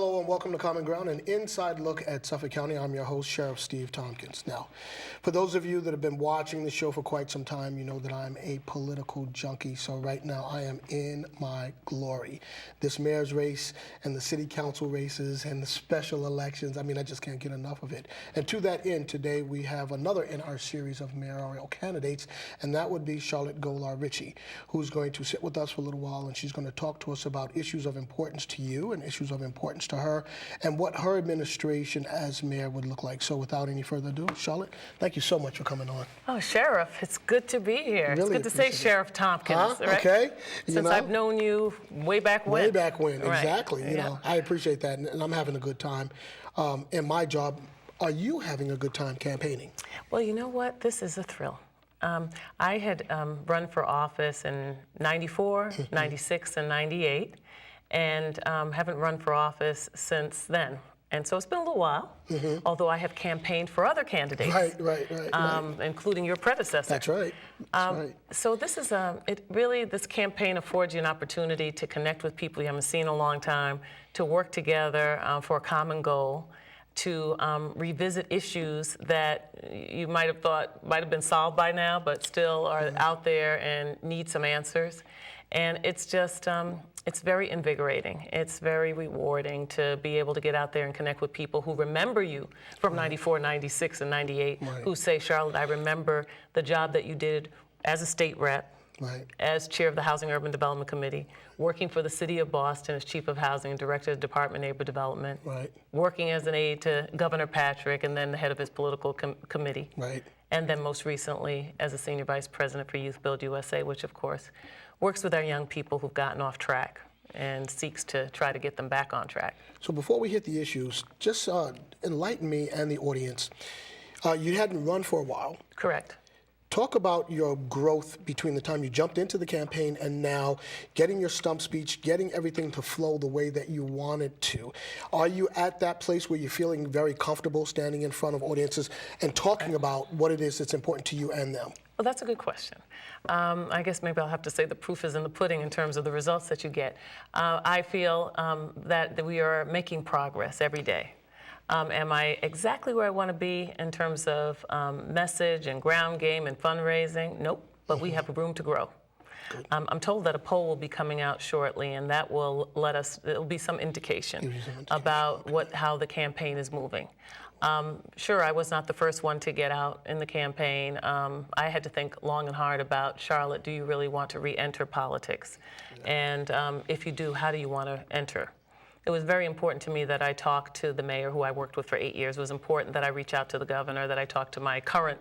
Hello and welcome to Common Ground, an inside look at Suffolk County. I'm your host, Sheriff Steve Tompkins. Now, for those of you that have been watching the show for quite some time, you know that I'm a political junkie. So right now I am in my glory. This mayor's race and the city council races and the special elections, I mean, I just can't get enough of it. And to that end, today we have another in our series of mayoral candidates, and that would be Charlotte Golar Richie, who's going to sit with us for a little while, and she's going to talk to us about issues of importance to you and issues of importance to her, and what her administration as mayor would look like. So without any further ado, Charlotte, thank you so much for coming on. Oh, Sheriff, it's good to be here. Really it's good to say Sheriff Tompkins, right? Okay. Since I've known you way back when. Way back when, right. Exactly. You know, I appreciate that, and I'm having a good time. In my job, are you having a good time campaigning? Well, you know what? This is a thrill. I had run for office in 94, 96, and 98. And haven't run for office since then. And so it's been a little while, although I have campaigned for other candidates. Right. Including your predecessor. That's right. So this is, this campaign affords you an opportunity to connect with people you haven't seen in a long time, to work together for a common goal, to revisit issues that you might have thought might have been solved by now, but still are out there and need some answers. And it's just, it's very invigorating. It's very rewarding to be able to get out there and connect with people who remember you from 94, 96, and 98, who say, Charlotte, I remember the job that you did as a state rep, as chair of the Housing Urban Development Committee, working for the City of Boston as chief of housing and director of the Department of Neighbor Development, working as an aide to Governor Patrick and then the head of his political committee, and then most recently as a senior vice president for Youth Build USA, which of course works with our young people who've gotten off track and seeks to try to get them back on track. So before we hit the issues, just enlighten me and the audience. You hadn't run for a while. Correct. Talk about your growth between the time you jumped into the campaign and now, getting your stump speech, getting everything to flow the way that you want it to. Are you at that place where you're feeling very comfortable standing in front of audiences and talking about what it is that's important to you and them? Well, that's a good question. I guess maybe I'll have to say the proof is in the pudding in terms of the results that you get. I feel that we are making progress every day. Am I exactly where I want to be in terms of message and ground game and fundraising? Nope, but we have room to grow. I'm told that a poll will be coming out shortly, and that will let us, it'll be some indication about how the campaign is moving. Sure, I was not the first one to get out in the campaign. I had to think long and hard about, Charlotte, do you really want to re-enter politics? And if you do, how do you want to enter? It was very important to me that I talk to the mayor, who I worked with for 8 years. It was important that I reach out to the governor, that I talk to my current,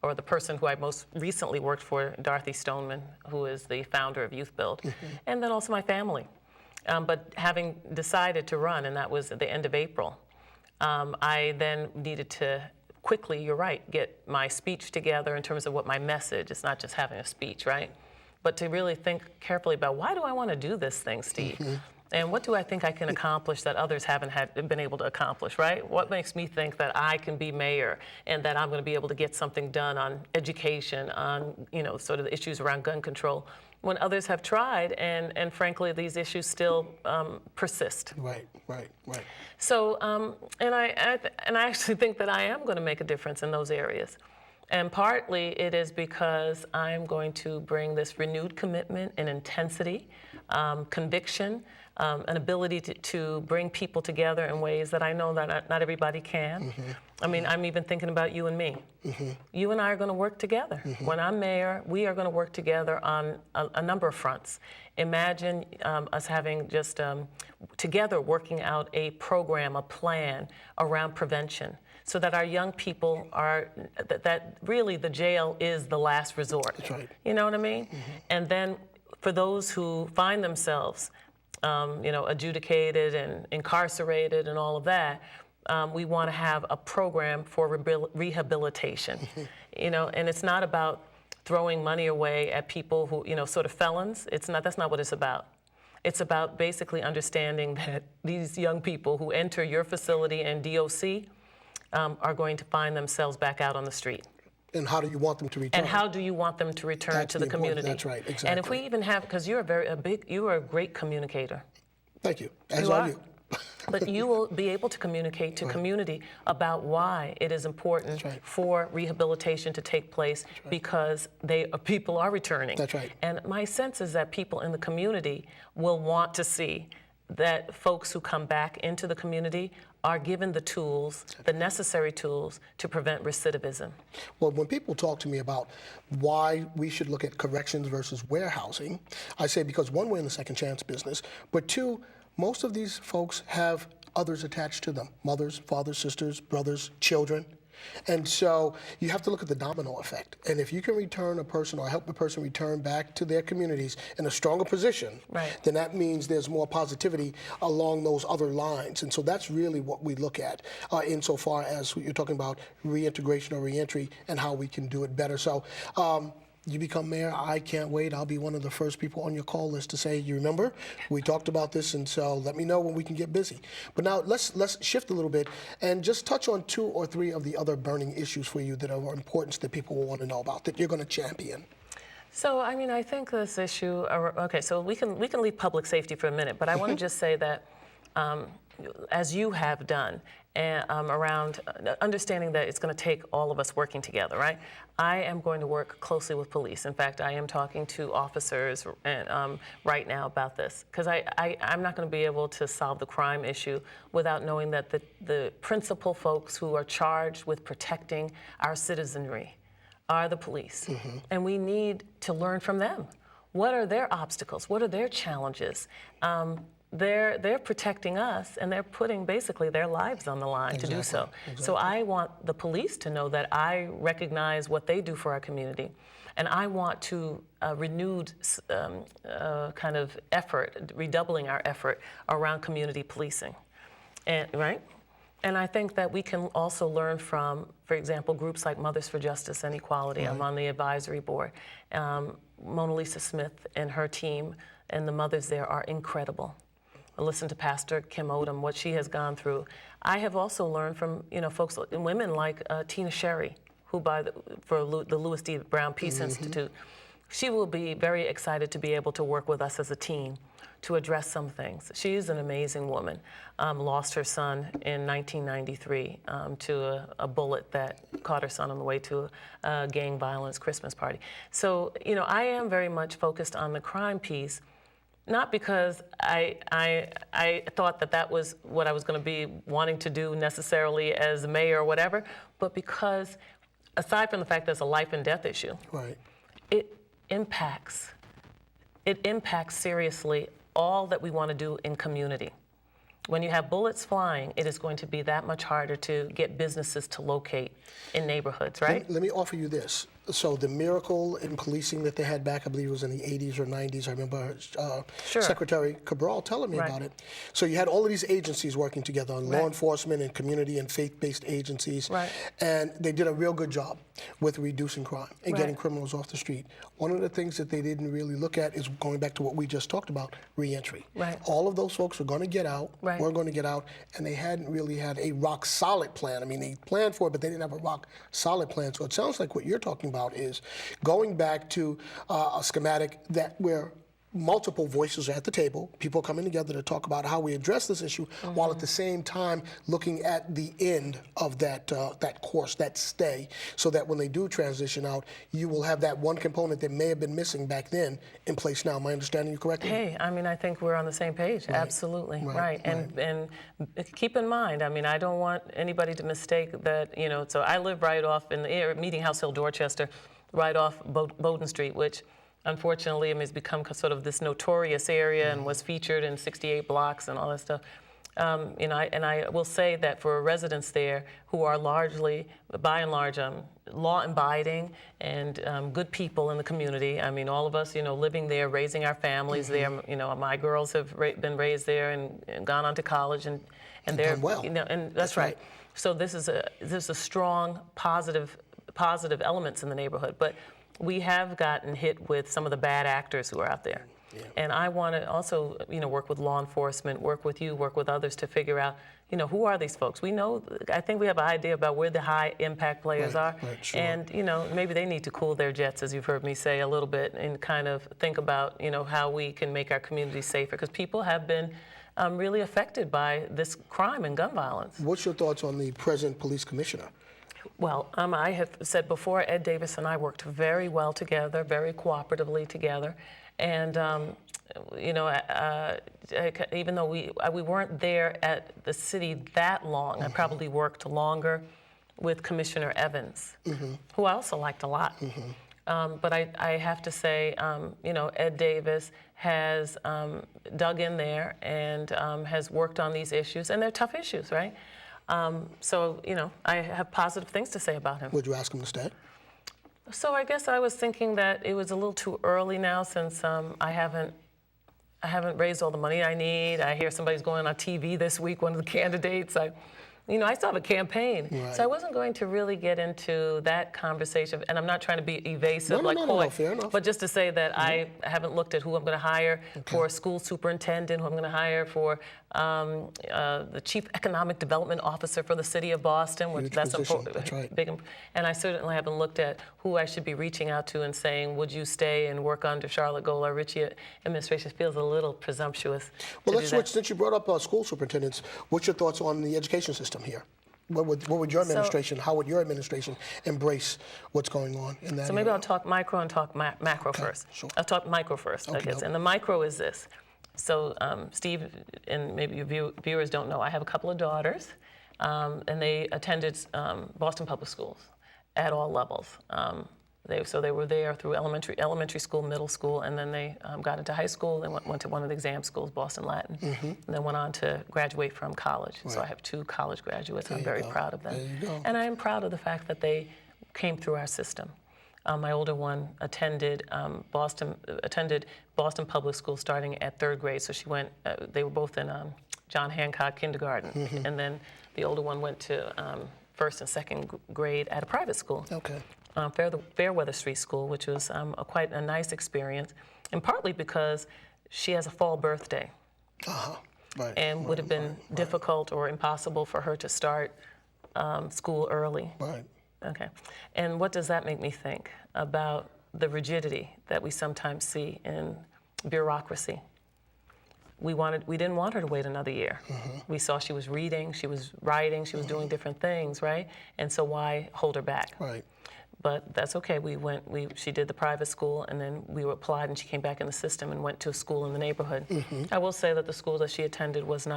or the person who I most recently worked for, Dorothy Stoneman, who is the founder of Youth Build, and then also my family. But having decided to run, and that was at the end of April, I then needed to quickly, you're right, get my speech together in terms of what my message, it's not just having a speech, right? But to really think carefully about, why do I want to do this thing, Steve? And what do I think I can accomplish that others haven't been able to accomplish, right? What makes me think that I can be mayor and that I'm going to be able to get something done on education, on, sort of the issues around gun control, when others have tried, and frankly, these issues still persist. Right. So, and I actually think that I am going to make a difference in those areas. And partly it is because I'm going to bring this renewed commitment and intensity, conviction, an ability to bring people together in ways that I know that not everybody can. I mean, I'm even thinking about you and me. You and I are going to work together. When I'm mayor, we are going to work together on a number of fronts. Imagine us having just together working out a program, a plan around prevention, so that our young people are, that really the jail is the last resort. That's right. You know what I mean? And then for those who find themselves adjudicated and incarcerated and all of that, we want to have a program for rehabilitation. And it's not about throwing money away at people who, sort of felons. That's not what it's about. It's about basically understanding that these young people who enter your facility and DOC are going to find themselves back out on the street. And how do you want them to return? And how do you want them to return to the community? That's right, exactly. And if we even have, because you are a great communicator. Thank you. As are you. But you will be able to communicate to community about why it is important for rehabilitation to take place because people are returning. That's right. And my sense is that people in the community will want to see that folks who come back into the community are given the tools, the necessary tools to prevent recidivism. Well, when people talk to me about why we should look at corrections versus warehousing, I say because one, we're in the second chance business, but two, most of these folks have others attached to them, mothers, fathers, sisters, brothers, children. And so you have to look at the domino effect. And if you can return a person or help a person return back to their communities in a stronger position, then that means there's more positivity along those other lines. And so that's really what we look at insofar as you're talking about reintegration or reentry and how we can do it better. So you become mayor, I can't wait. I'll be one of the first people on your call list to say, you remember, we talked about this, and so let me know when we can get busy. But now let's shift a little bit and just touch on 2 or 3 of the other burning issues for you that are of importance that people will want to know about, that you're going to champion. So, I mean, I think this issue, okay, so we can leave public safety for a minute, but I want to just say that, as you have done, around understanding that it's going to take all of us working together, right? I am going to work closely with police. In fact, I am talking to officers right now about this, because I'm not going to be able to solve the crime issue without knowing that the principal folks who are charged with protecting our citizenry are the police. And we need to learn from them. What are their obstacles? What are their challenges? They're protecting us, and they're putting basically their lives on the line to do so. So I want the police to know that I recognize what they do for our community, and I want to renewed kind of effort, redoubling our effort around community policing, And I think that we can also learn from, for example, groups like Mothers for Justice and Equality. I'm on the advisory board. Mona Lisa Smith and her team and the mothers there are incredible. I listened to Pastor Kim Odom, what she has gone through. I have also learned from folks and women like Tina Sherry, who for the Louis D. Brown Peace Institute. She will be very excited to be able to work with us as a team to address some things. She is an amazing woman. Lost her son in 1993 to a bullet that caught her son on the way to a gang violence Christmas party. So, I am very much focused on the crime piece, not because I thought that was what I was going to be wanting to do necessarily as mayor or whatever, but because aside from the fact that it's a life and death issue, it impacts seriously all that we want to do in community. When you have bullets flying, it is going to be that much harder to get businesses to locate in neighborhoods, right? Let me offer you this. So the miracle in policing that they had back, I believe it was in the 80s or 90s. I remember Secretary Cabral telling me about it. So you had all of these agencies working together on law enforcement and community and faith-based agencies. And they did a real good job with reducing crime and getting criminals off the street. One of the things that they didn't really look at is going back to what we just talked about, reentry. All of those folks were going to get out, were going to get out, and they hadn't really had a rock-solid plan. I mean, they planned for it, but they didn't have a rock-solid plan. So it sounds like what you're talking about is going back to a schematic where multiple voices are at the table, people coming together to talk about how we address this issue, while at the same time looking at the end of that course, that stay, so that when they do transition out, you will have that one component that may have been missing back then in place now. Am I understanding you correctly? Hey, I mean, I think we're on the same page. Absolutely. And keep in mind, I mean, I don't want anybody to mistake that, so I live right off in the Meeting House Hill, Dorchester, right off Bowdoin Street, which unfortunately, has become sort of this notorious area and was featured in 68 blocks and all that stuff. And I will say that for residents there who are largely, by and large, law-abiding and good people in the community. I mean, all of us, living there, raising our families there. My girls have been raised there and gone on to college, and they're well. And that's right. So this is a strong, positive elements in the neighborhood, but we have gotten hit with some of the bad actors who are out there. And I want to also, work with law enforcement, work with you, work with others to figure out, who are these folks? I think we have an idea about where the high impact players are. And, maybe they need to cool their jets, as you've heard me say a little bit, and kind of think about, how we can make our communities safer. Because people have been really affected by this crime and gun violence. What's your thoughts on the present police commissioner? Well, I have said before, Ed Davis and I worked very well together, very cooperatively together. And, even though we weren't there at the city that long, I probably worked longer with Commissioner Evans, who I also liked a lot. But I have to say, Ed Davis has dug in there and has worked on these issues, and they're tough issues, right? I have positive things to say about him. Would you ask him to stay? So I guess I was thinking that it was a little too early now, since I haven't raised all the money I need. I hear somebody's going on TV this week, one of the candidates. I still have a campaign. Right. So I wasn't going to really get into that conversation, and I'm not trying to be evasive No, fair enough. but just to say that I haven't looked at who I'm going to hire for a school superintendent, who I'm going to hire for the chief economic development officer for the city of Boston, which Huge that's position. important. That's right. Big, and I certainly haven't looked at who I should be reaching out to and saying, would you stay and work under Charlotte Golar Richie administration? Feels a little presumptuous. Well, let's switch. Since you brought up school superintendents, what's your thoughts on the education system here? What would your administration, how would your administration embrace what's going on in that So maybe area? I'll talk micro and talk macro first. Sure. I'll talk micro first, I guess. And the micro is this. So Steve, and maybe your viewers don't know, I have a couple of daughters, and they attended Boston Public Schools at all levels. They were there through elementary school, middle school, and then they got into high school. They went to one of the exam schools, Boston Latin, and then went on to graduate from college. Right. So I have 2 college graduates. I'm very proud of them. There you go. And I am proud of the fact that they came through our system. My older one attended Boston Public School starting at 3rd grade. So she went. They were both in John Hancock kindergarten, and then the older one went to 1st and 2nd grade at a private school. Okay. Fairweather Street School, which was quite a nice experience, and partly because she has a fall birthday, Right. and would have been difficult or impossible for her to start school early. Right. Okay, and what does that make me think about the rigidity that we sometimes see in bureaucracy? We didn't want her to wait another year. We saw she was reading, she was writing, she was doing different things, right? And so why hold her back? Right. But that's okay. She did the private school, and then we applied, and she came back in the system and went to a school in the neighborhood. I will say that the school that she attended is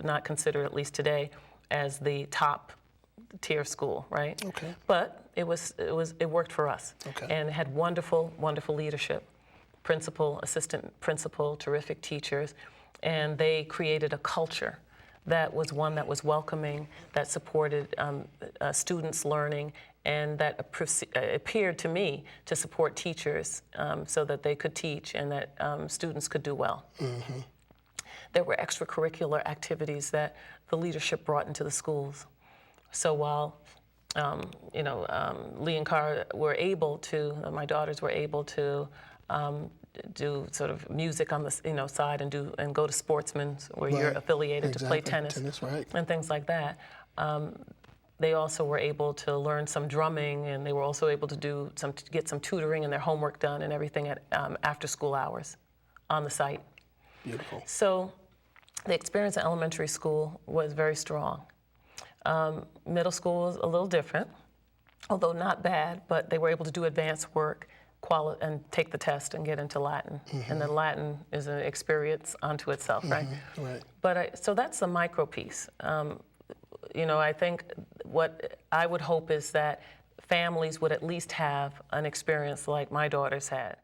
not considered, at least today, as the top tier school, right? Okay. But it worked for us. Okay. And it had wonderful leadership, principal, assistant principal, terrific teachers, and they created a culture that was one that was welcoming, that supported students' learning, and that appeared to me to support teachers so that they could teach and that students could do well. There were extracurricular activities that the leadership brought into the schools. So while Lee and Cara were able to, my daughters were able to do sort of music on the side and go to Sportsman's where you're affiliated to play tennis, right. and things like that. They also were able to learn some drumming, and they were also able to get some tutoring and their homework done and everything at after school hours on the site. Beautiful. So the experience in elementary school was very strong. Middle school was a little different, although not bad, but they were able to do advanced work and take the test and get into Latin. And then Latin is an experience unto itself, right? Right. But so that's the micro piece. I think what I would hope is that families would at least have an experience like my daughters had.